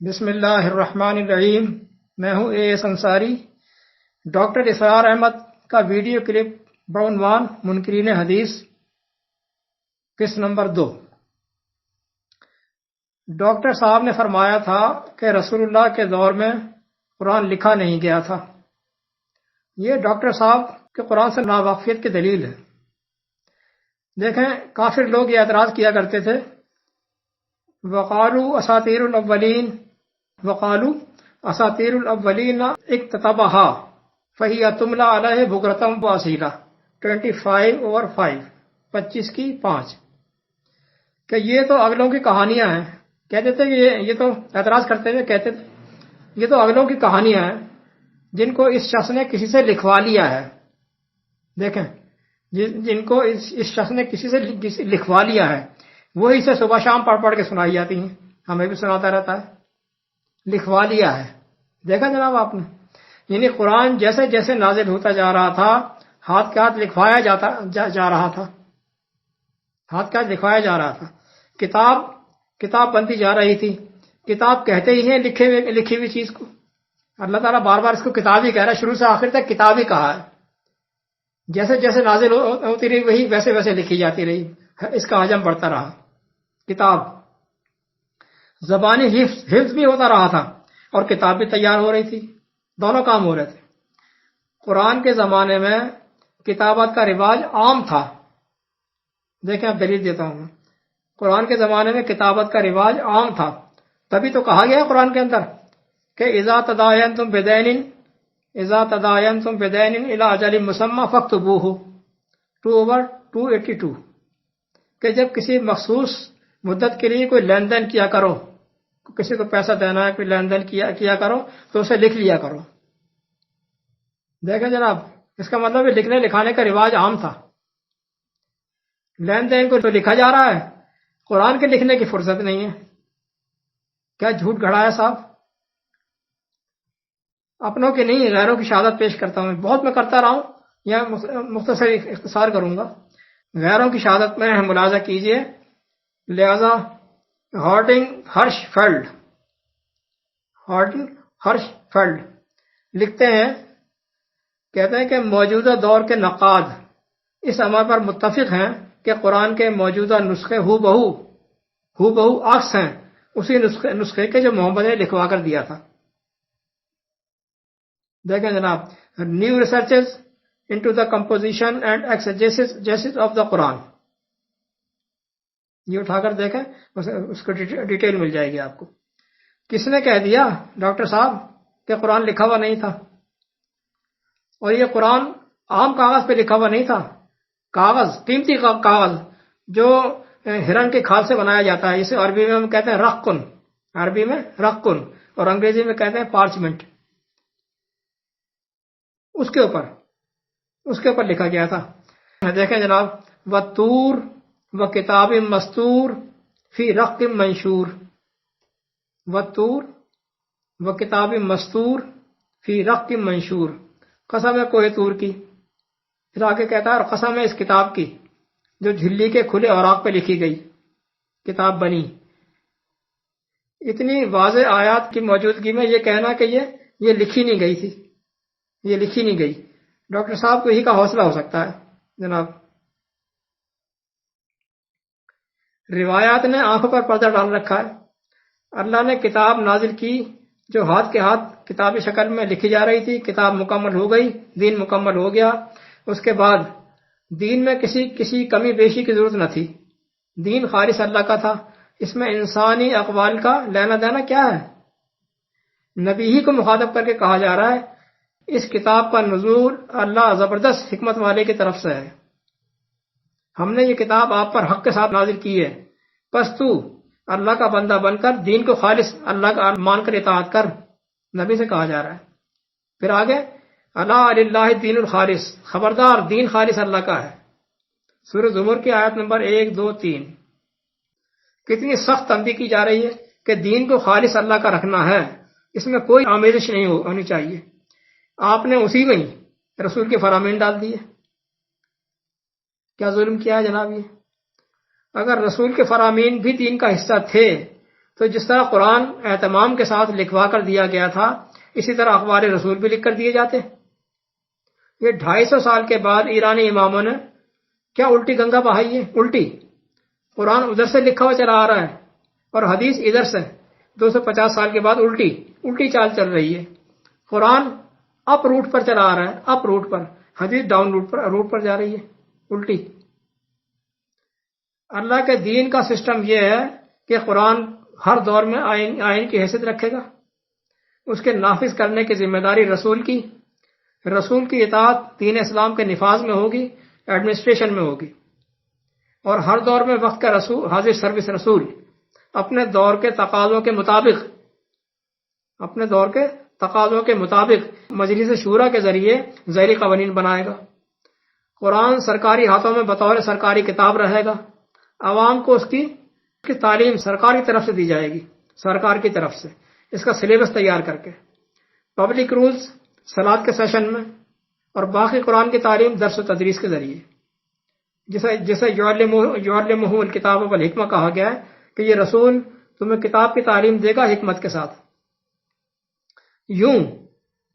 بسم اللہ الرحمن الرحیم۔ میں ہوں اے ایس انصاری۔ ڈاکٹر اسرار احمد کا ویڈیو کلپ بعنوان منکرین حدیث، قسط نمبر 2۔ ڈاکٹر صاحب نے فرمایا تھا کہ رسول اللہ کے دور میں قرآن لکھا نہیں گیا تھا۔ یہ ڈاکٹر صاحب کے قرآن سے ناواقفیت کی دلیل ہے۔ دیکھیں، کافر لوگ یہ اعتراض کیا کرتے تھے، وقالوا اساطیر الاولین اکتتبها فہی تملی علیہ بکرۃ واصیلا 25/5 25 کہ یہ تو اگلوں کی کہانیاں ہیں۔ کہتے تھے کہ یہ تو اعتراض کرتے ہوئے کہتے تھے یہ تو اگلوں کی کہانیاں ہیں جن کو اس شخص نے کسی سے لکھوا لیا ہے۔ دیکھیں، جن کو اس شخص نے کسی سے لکھوا لیا ہے، وہی سے صبح شام پڑھ پڑھ کے سنائی جاتی ہیں، ہمیں بھی سناتا رہتا ہے۔ لکھوا لیا ہے، دیکھا جناب آپ نے؟ یعنی قرآن جیسے جیسے نازل ہوتا جا رہا تھا، ہاتھ کے ہاتھ لکھوایا جا رہا تھا، ہاتھ کے ہاتھ لکھوایا جا رہا تھا۔ کتاب بنتی جا رہی تھی۔ کتاب کہتے ہی ہیں لکھی ہوئی چیز کو۔ اللہ تعالیٰ بار بار اس کو کتاب ہی کہہ رہا ہے، شروع سے آخر تک کتاب ہی کہا ہے۔ جیسے جیسے نازل ہوتی رہی، وہی ویسے ویسے لکھی جاتی رہی، اس کا حجم بڑھتا رہا۔ کتاب زبانی حفظ بھی ہوتا رہا تھا اور کتاب بھی تیار ہو رہی تھی، دونوں کام ہو رہے تھے۔ قرآن کے زمانے میں کتابت کا رواج عام تھا۔ دیکھیں، اب دلیل دیتا ہوں میں۔ قرآن کے زمانے میں کتابت کا رواج عام تھا، تبھی تو کہا گیا قرآن کے اندر کہ اذا تداینتم بدین الی اجل مسمی فاکتبوہ 2/282 کہ جب کسی مخصوص مدت کے لیے کوئی لین دین کیا کرو، کسی کو پیسہ دینا ہے، کوئی لین دین کیا کرو تو اسے لکھ لیا کرو۔ دیکھیں جناب، اس کا مطلب ہے لکھنے لکھانے کا رواج عام تھا۔ لین دین کو تو لکھا جا رہا ہے، قرآن کے لکھنے کی فرصت نہیں ہے۔ کیا جھوٹ گھڑا ہے صاحب؟ اپنوں کی نہیں، غیروں کی شہادت پیش کرتا ہوں۔ بہت میں کرتا رہا ہوں، یہاں مختصر اختصار کروں گا۔ غیروں کی شہادت میں ملاحظہ کیجئے۔ لہذا ہارڈنگ ہرشفیلڈ لکھتے ہیں، کہتے ہیں کہ موجودہ دور کے نقاد اس امر پر متفق ہیں کہ قرآن کے موجودہ نسخے ہو بہو عکس ہیں اسی نسخے کے جو محمد نے لکھوا کر دیا تھا۔ دیکھیں جناب، new researches into the composition and exegesis of the Quran, یہ اٹھا کر دیکھیں، اس کو ڈیٹیل مل جائے گی آپ کو۔ کس نے کہہ دیا ڈاکٹر صاحب کہ قرآن لکھا ہوا نہیں تھا؟ اور یہ قرآن عام کاغذ پہ لکھا ہوا نہیں تھا، کاغذ، قیمتی کاغذ جو ہرن کے کھال سے بنایا جاتا ہے، اسے عربی میں ہم کہتے ہیں رقن، اور انگریزی میں کہتے ہیں پارچمنٹ۔ اس کے اوپر لکھا گیا تھا۔ دیکھیں جناب، وَالطُّورِ وَكِتَابٍ مَّسْطُورٍ فِي رَقٍّ مَّنشُورٍ، وَالطُّورِ وَكِتَابٍ مَّسْطُورٍ فِي رَقٍّ مَّنشُورٍ، قسم ہے کوہ طور کی۔ پھر آگے کہتا ہے، اور قسم ہے اس کتاب کی جو جھلی کے کھلے اوراق پہ لکھی گئی، کتاب بنی۔ اتنی واضح آیات کی موجودگی میں یہ کہنا کہ یہ لکھی نہیں گئی تھی، یہ لکھی نہیں گئی، ڈاکٹر صاحب کو یہی کا حوصلہ ہو سکتا ہے جناب۔ روایات نے آنکھوں پر پردہ ڈال رکھا ہے۔ اللہ نے کتاب نازل کی جو ہاتھ کے ہاتھ کتابی شکل میں لکھی جا رہی تھی، کتاب مکمل ہو گئی، دین مکمل ہو گیا۔ اس کے بعد دین میں کسی کمی بیشی کی ضرورت نہ تھی، دین خالص اللہ کا تھا۔ اس میں انسانی اقوال کا لینا دینا کیا ہے؟ نبی ہی کو مخاطب کر کے کہا جا رہا ہے، اس کتاب کا نزول اللہ زبردست حکمت والے کی طرف سے ہے، ہم نے یہ کتاب آپ پر حق کے ساتھ نازل کی ہے، پس تو اللہ کا بندہ بن کر دین کو خالص اللہ کا مان کر اطاعت کر، نبی سے کہا جا رہا ہے۔ پھر آگے، الا للہ الدین الخالص، خبردار دین خالص اللہ کا ہے۔ سورہ زمر کی آیت نمبر 1 2 3 کتنی سخت تنبیہ کی جا رہی ہے کہ دین کو خالص اللہ کا رکھنا ہے، اس میں کوئی آمیزش نہیں ہونی چاہیے۔ آپ نے اسی میں ہی رسول کے فرامین ڈال دیے، کیا ظلم کیا ہے جناب یہ؟ اگر رسول کے فرامین بھی دین کا حصہ تھے تو جس طرح قرآن اہتمام کے ساتھ لکھوا کر دیا گیا تھا، اسی طرح اخبار رسول بھی لکھ کر دیے جاتے. یہ 250 سال کے بعد ایرانی اماموں نے کیا الٹی گنگا بہائی ہے؟ الٹی قرآن ادھر سے لکھا ہوا چلا آ رہا ہے اور حدیث ادھر سے. 250 سال کے بعد الٹی چال چل رہی ہے. قرآن اپ روٹ پر چلا آ رہا ہے، اپ روٹ پر، حدیث ڈاؤن روٹ پر جا رہی ہے، الٹی. اللہ کے دین کا سسٹم یہ ہے کہ قرآن ہر دور میں آئین کی حیثیت رکھے گا. اس کے نافذ کرنے کی ذمہ داری رسول کی اطاعت دین اسلام کے نفاذ میں ہوگی، ایڈمنسٹریشن میں ہوگی. اور ہر دور میں وقت کا رسول، حاضر سروس رسول اپنے دور کے تقاضوں کے مطابق مجلس شورا کے ذریعے ذیلی قوانین بنائے گا. قرآن سرکاری ہاتھوں میں بطور سرکاری کتاب رہے گا. عوام کو اس کی تعلیم سرکار کی طرف سے دی جائے گی، سرکار کی طرف سے اس کا سلیبس تیار کر کے. پبلک رولز صلاۃ کے سیشن میں، اور باقی قرآن کی تعلیم درس و تدریس کے ذریعے، جسے یعلمہ الکتاب والحکمہ کہا گیا ہے کہ یہ رسول تمہیں کتاب کی تعلیم دے گا حکمت کے ساتھ. یوں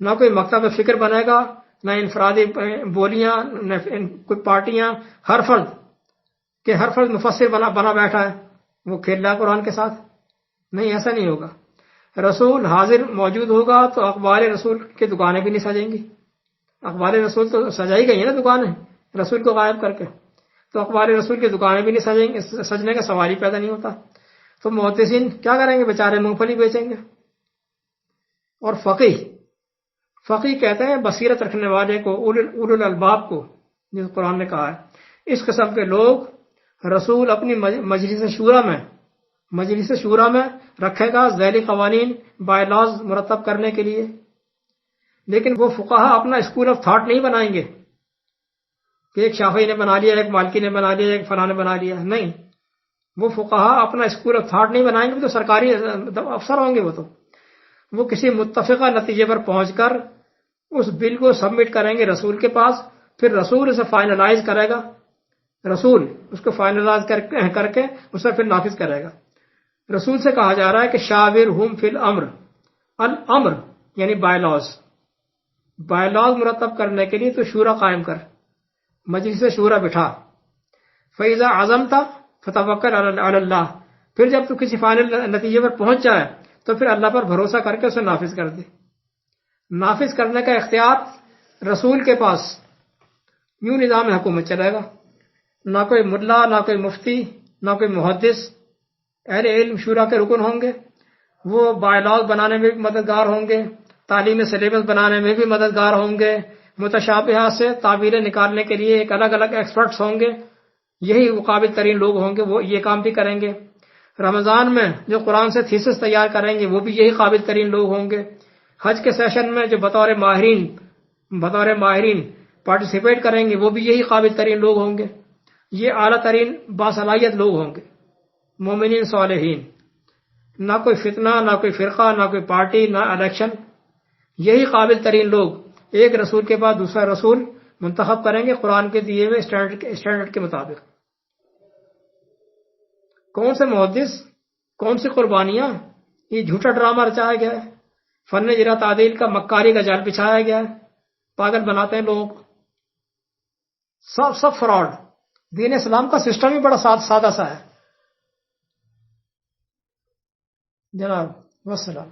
نہ کوئی مکتب فکر بنے گا، نہ انفرادی بولیاں، نہ کوئی پارٹیاں، ہر فرد مفسر بنا بیٹھا ہے، وہ کھیل رہا ہے قرآن کے ساتھ. نہیں، ایسا نہیں ہوگا. رسول حاضر موجود ہوگا تو اخبار رسول کی دکانیں بھی نہیں سجیں گی. اخبار رسول تو سجائی گئی ہیں نا دکانیں رسول کو غائب کر کے، تو اخبار رسول کی دکانیں بھی نہیں سجنے کا سوال ہی پیدا نہیں ہوتا. تو محدثین کیا کریں گے؟ بیچارے مونگ پھلی بیچیں گے. اور فقیہ کہتے ہیں بصیرت رکھنے والے کو، اولو الالباب کو، جس قرآن نے کہا ہے. اس قسم کے لوگ رسول اپنی مجلس شورا میں رکھے گا ذیلی قوانین، بائی لاز مرتب کرنے کے لیے. لیکن وہ فقہا اپنا اسکول آف تھاٹ نہیں بنائیں گے کہ ایک شافعی نے بنا لیا، ایک مالکی نے بنا لیا، ایک فلاں نے بنا لیا. نہیں، وہ فقہا اپنا اسکول آف تھاٹ نہیں بنائیں گے. تو سرکاری افسر ہوں گے. وہ کسی متفقہ نتیجے پر پہنچ کر اس بل کو سبمٹ کریں گے رسول کے پاس. پھر رسول اسے فائنلائز کرے گا، رسول اس کو فائنلائز کر کے اسے پھر نافذ کرے گا. رسول سے کہا جا رہا ہے کہ شاورہم فی الامر، الامر یعنی بائی لاز مرتب کرنے کے لیے تو شورا قائم کر، مجلس شورا بٹھا. فَإِذَا عَزَمْتَ فَتَوَكَّلْ عَلَى اللَّهِ، پھر جب تو کسی فائنل نتیجے پر پہنچ جائے تو پھر اللہ پر بھروسہ کر کے اسے نافذ کر دے. نافذ کرنے کا اختیار رسول کے پاس. یوں نظام حکومت چلے گا. نہ کوئی ملا، نہ کوئی مفتی، نہ کوئی محدث. اہل علم شورا کے رکن ہوں گے، وہ بائی لاز بنانے میں بھی مددگار ہوں گے، تعلیمی سلیبس بنانے میں بھی مددگار ہوں گے، متشابہات سے تعبیریں نکالنے کے لیے ایک الگ ایکسپرٹس ہوں گے. یہی وہ قابل ترین لوگ ہوں گے، وہ یہ کام بھی کریں گے. رمضان میں جو قرآن سے تھیسس تیار کریں گے وہ بھی یہی قابل ترین لوگ ہوں گے. حج کے سیشن میں جو بطور ماہرین پارٹیسپیٹ کریں گے وہ بھی یہی قابل ترین لوگ ہوں گے. یہ اعلیٰ ترین باصلاحیت لوگ ہوں گے، مومنین صالحین. نہ کوئی فتنہ، نہ کوئی فرقہ، نہ کوئی پارٹی، نہ الیکشن. یہی قابل ترین لوگ ایک رسول کے بعد دوسرا رسول منتخب کریں گے قرآن کے دیے ہوئے اسٹینڈرڈ کے مطابق. کون سے محدث، کون سی قربانیاں؟ یہ جھوٹا ڈرامہ رچایا گیا ہے، فن اجرا تعدیل کا مکاری کا جال بچھایا گیا ہے. پاگل بناتے ہیں لوگوں کو. سب فراڈ. دین اسلام کا سسٹم ہی بڑا سادہ سا ہے جناب. والسلام.